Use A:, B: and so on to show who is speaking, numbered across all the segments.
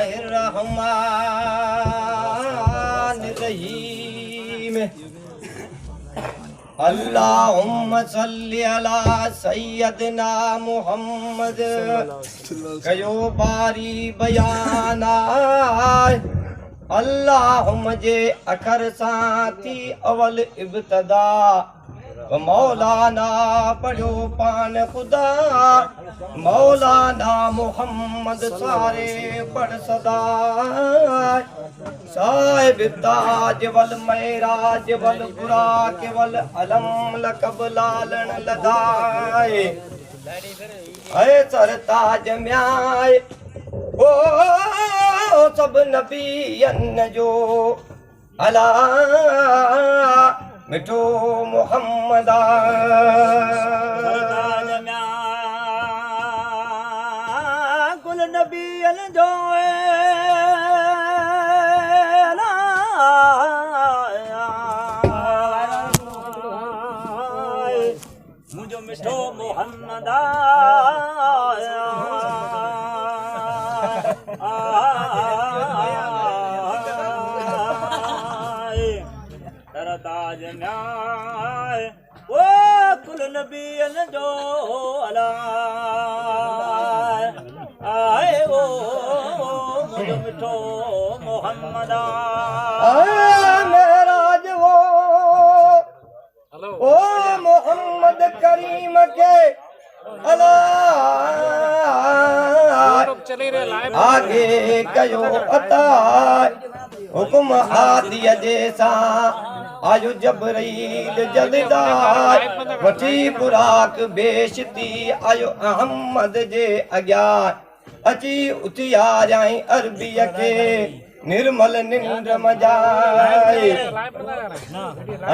A: बिस्मिल्लाहिर्रहमानिर्रहीम अल्लाहुम्मा सल्ली अला सय्यदना मुहम्मद कयो बारी बयाना अल्लाहुम्मा जे अखर साथी अवल इब्तदा मौलाना पढ़ो पान खुदा मौलाना मुहम्मद सारे पढ़ सदा साहिब ताज वल महराज वल बुराक वल अलम लकब लालन लदाए ऐ सरताज म्याए ओ सब नबियन जो अला मिठो मोहम्मदा कुल नबियन जो मुझो मिठो मोहम्मदा ताज न्याय ओ कुल नबियन जो अला आए वो मुझो मिठो मोहम्मदा मेराज वो ओ मोहम्मद करीम के अला आगे कयो अता हुकुम आदिय जैसा आयो जबरील जलदार वठी बुराक बेशती आयो अहमद जे अग्यार अची उथिया जाई अरबीय के निर्मल निंद मजाए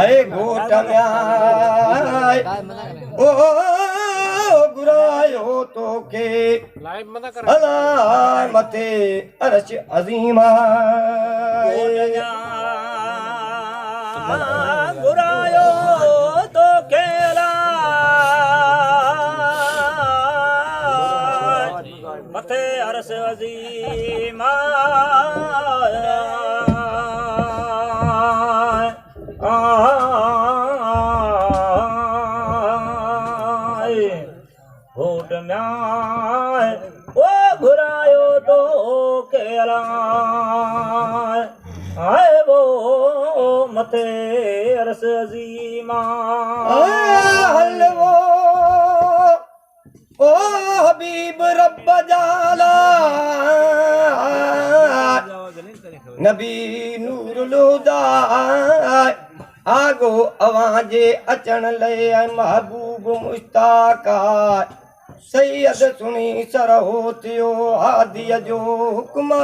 A: ऐ घोट म्याय ओ गुरायो तो के अला मते अरश अजीमा गुरायो तो केला मथे अरस अजीमा घोट म्याय ओ घुरायो तो केला आए वो मथे अरस अजीमा हलवो ओ हबीब रब जाला नबी नूर लुदा आगो अवाजे अचण ले महबूब मुश्ताका सैयद सुनी सरहो थियो हादिय जो हुक्मा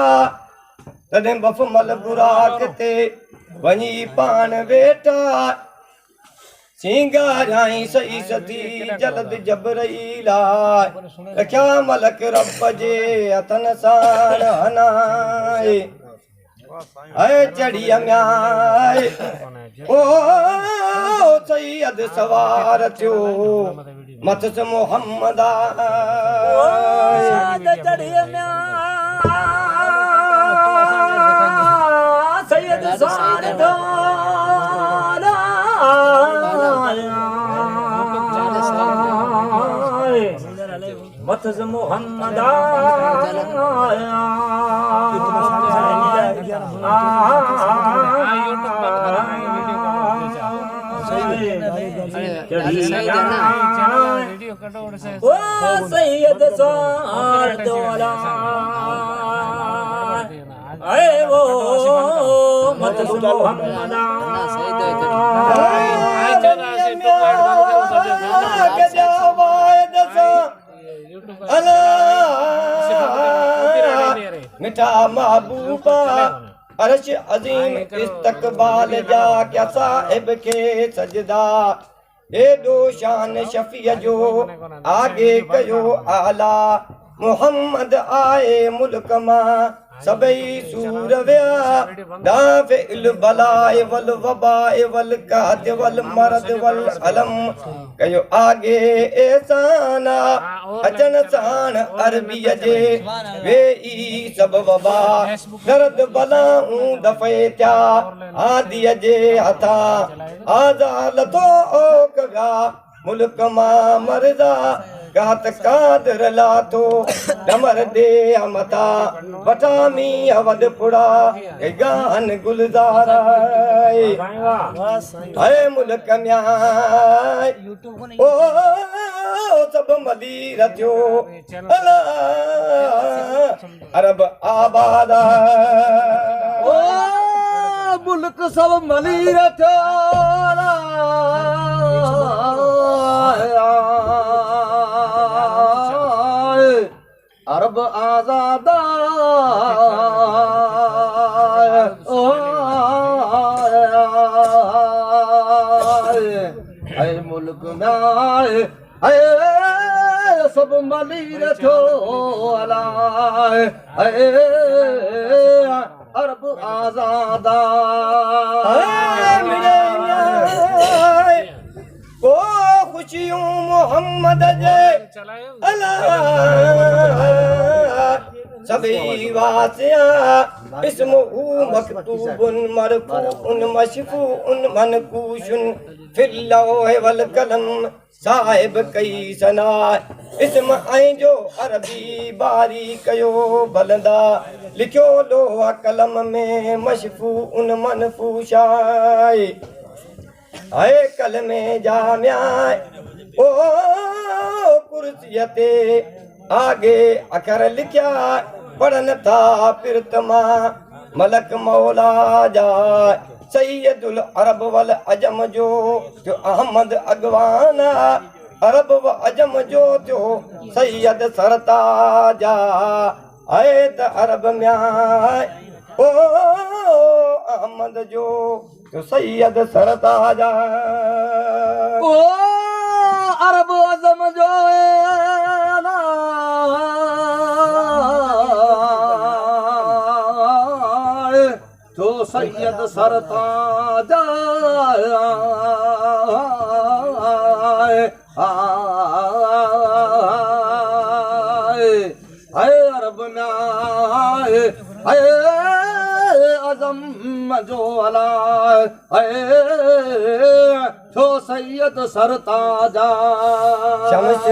A: तॾहिं बफ़मल बुराक ते वञी पाण वेठा सिंगाराई सही सती जल्द जबरईला रखिया मलक रब जे हथन साण हनाए ऐ चढ़िय म्याए ओ सैयद सवार थियो मथस मोहम्मदा चढ़िय सैयद सवार मथस मोहम्मदा ओ सैयद सवार दोला आए वो मथस मोहम्मदा मिठा महबूबा अरश अजीम इस्तकबाल जा क्या साहिब के सजदा एडो शान शफीअ जो आगे कयो आला मोहम्मद आए मुल्क मां सभई सूर विया दाफ़े इल बलाए वल वबाए वल कात वल मरद वल अलम कयो आगे एसाना अचन साण अरबीअ जे वेई सब वबा दर्द बलाऊं दफ़े थिया आदीअ जे हथा आज़ाद थो ओकगा मुल्क मां मरदा गात कादर लाथो डमर दे मथा वठामी अवध पुड़ा गान गुलजार है मुल्क में ओ सब मदीर थियो अरब आबाद
B: ओ मुल्क सब मदीर थियो अरब आजाद मुल्क में सब मलीर थो अरब आजाद
A: को खुशियूं मोहम्मद जे सभी वासिया इस्महू मकतूबुन मरफूउन मशफूउन मनकूशुन फिल लौह वल कलम साहिब कई सना इस्म ऐं जो अरबी बारी कयो भलंदा लिखियो लोह कलम में मशफूउन मनफूशाए आए कल में जामिया ओ कुर्सीअ ते आगे अखर लिखिया पढ़न था पिरतमा मलक मौला जा सैयदुल अरब वल अजम जो त्यो अहमद अगवाना अरब व अजम जो त्यो सैयद सरताजा आए त अरब में ओ अहमद जो त्यो सैयद सरताजा
B: ओ अरब अजम जो तो सैयद सरताजा अरब में अजम जो अला तो सैयद सरताजा
A: शम्स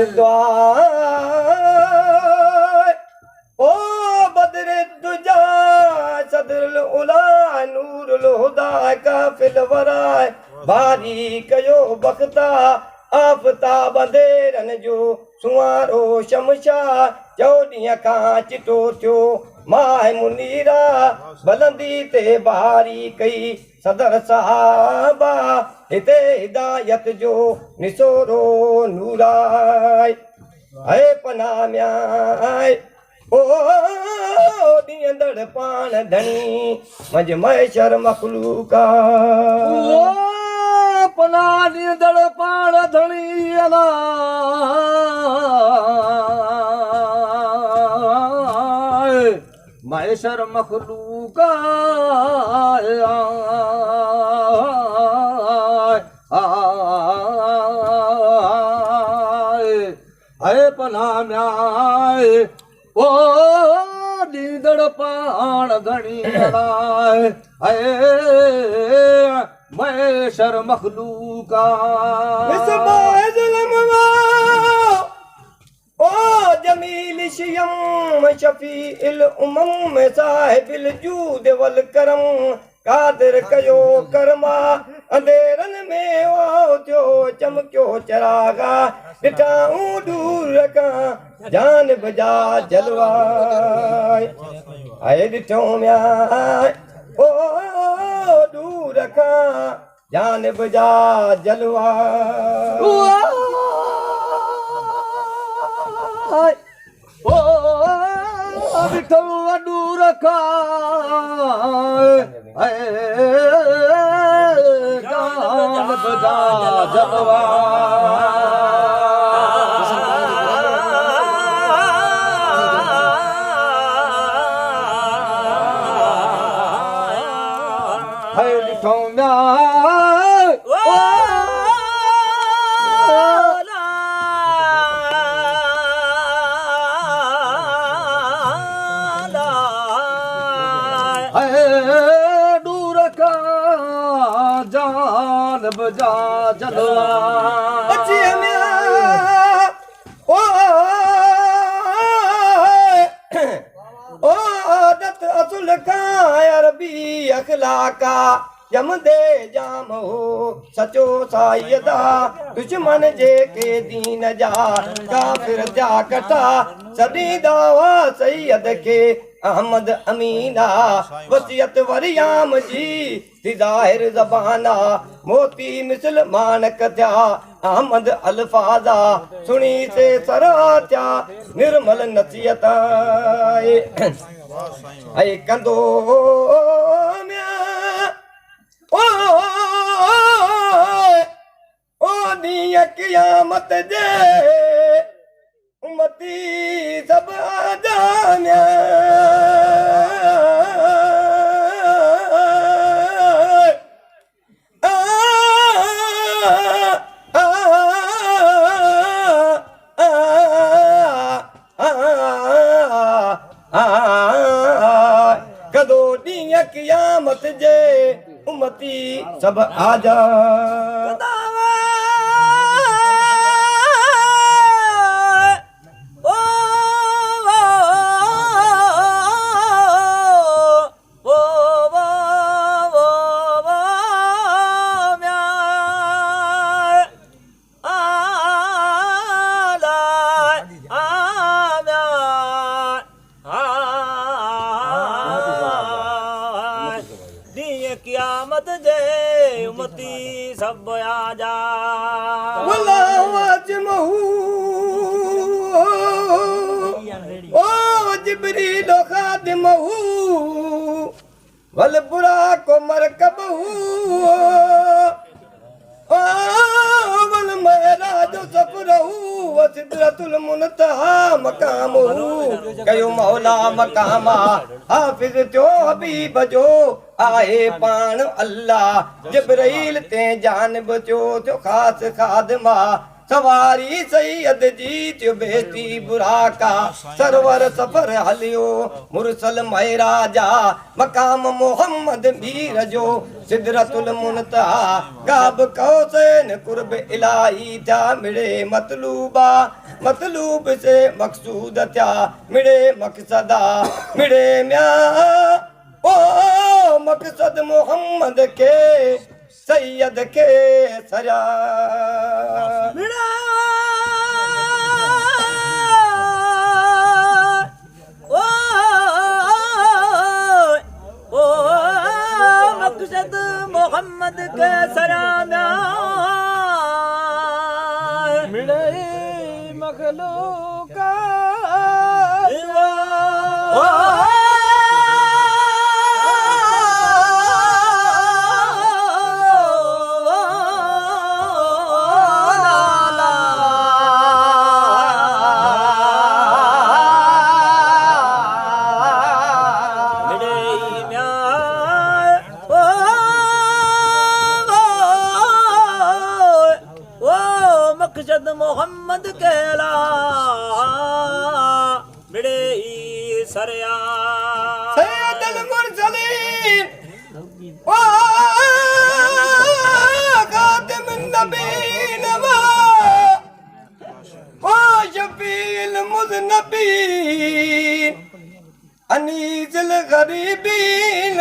A: ओ बदर दुजा सदरुल उला नूरुल हुदा काफिल वराए बारी कयो बख्ता आफ़ताब अंधेरन जो सुवारो शमशा चौॾींहं खां चिटो थियो माह मुनीरा बुलंदी ते बारी कई सदर सहाबा हिते हिदायत जो निसोरो नूराए है पना म्याए ओ ॾींदड़ पाण धनी मंझ मैशर मखलूका
B: पना ॾींदड़ पाण धनी अला मैशर मखलूका आए पना म्याए ओ ॾींदड़ पाण धनी अलाए मैशर मखलूका
A: ओ जमील शियम शफीइल उमम साहिबिल जूद वल करम कादिर कयो करमा अंधेरन में ओ थियो चमकियो चरागा ॾिठाऊं दूर रखां जान बजा जलवा आए ॾिठो म्या ओ दूर रखां जान बजा जलवा
B: ओ ॾिठो वॾू रखा जान बजा जलवा है ॾिठो म्या दूर का जान बजा जलवा
A: अची म्या ओ आदत असुल का अरबी अखलाका जमदे जाम हो सचो साईदा दुश्मन जे के दीन जा काफिर जा कटा सदी दावा सैयद के अहमद अमीना वसियत वरियाम जी थी ज़ाहिर ज़बाना मोती मुसलमान कथया अहमद अल्फाजा सुनी से सराचा निर्मल नसीहत ऐ कंदो म्या ओ ॾींहुं क़यामत जे उमती सब आजाम्या कदो ॾींहुं क़यामत जे उमती सब आजा
C: क़यामत जे उमती सब आजा
A: ओ जिब्रील खादिमहू वल बुराक मरकबहू ओ वल महराज सफरहू व सिदरतुल मुनतहा मकामहू कयो मौला मकामा हाफिज थियो हबीब जो आहे पाण अल्लाह जिब्रील ते जानब जो थियो ख़ास खादमा सवारी सैयद जी थियो बेती बुराका सरवर सफर हलियो मुरसल महराजा मकाम मोहम्मद मीर जो सिदरतुल मुनतहा गाब कौसैन कुर्ब इलाही था मिड़े मतलूबा मतलूब से मकसूद था मिड़े मकसदा मिड़े म्या ओ मकसद मोहम्मद के सैयद के सजा
C: मकसद मोहम्मद के सराना
B: मिड़े मखलूका
C: मकसद मोहम्मद कहला मिड़े सरया
A: सैयदुल मुरसलीन ओ खातिमुन नबीन व शफीउल मुज़नबीन अनीसुल गरीबीन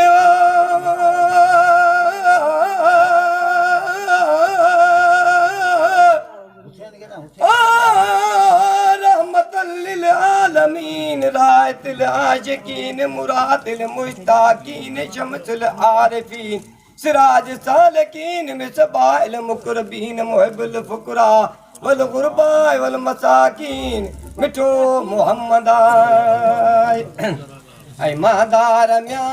A: रहमतुल आलमीन रायतुल आशिकीन मुरादिल मुश्ताकीन शमसुल आरिफीन सिराज सालकीन मिसबाइल मुकरबीन मुहिबुल फुकरा वल गुरबा वल मसाकीन मिठो मोहम्मद ऐ मादार म्या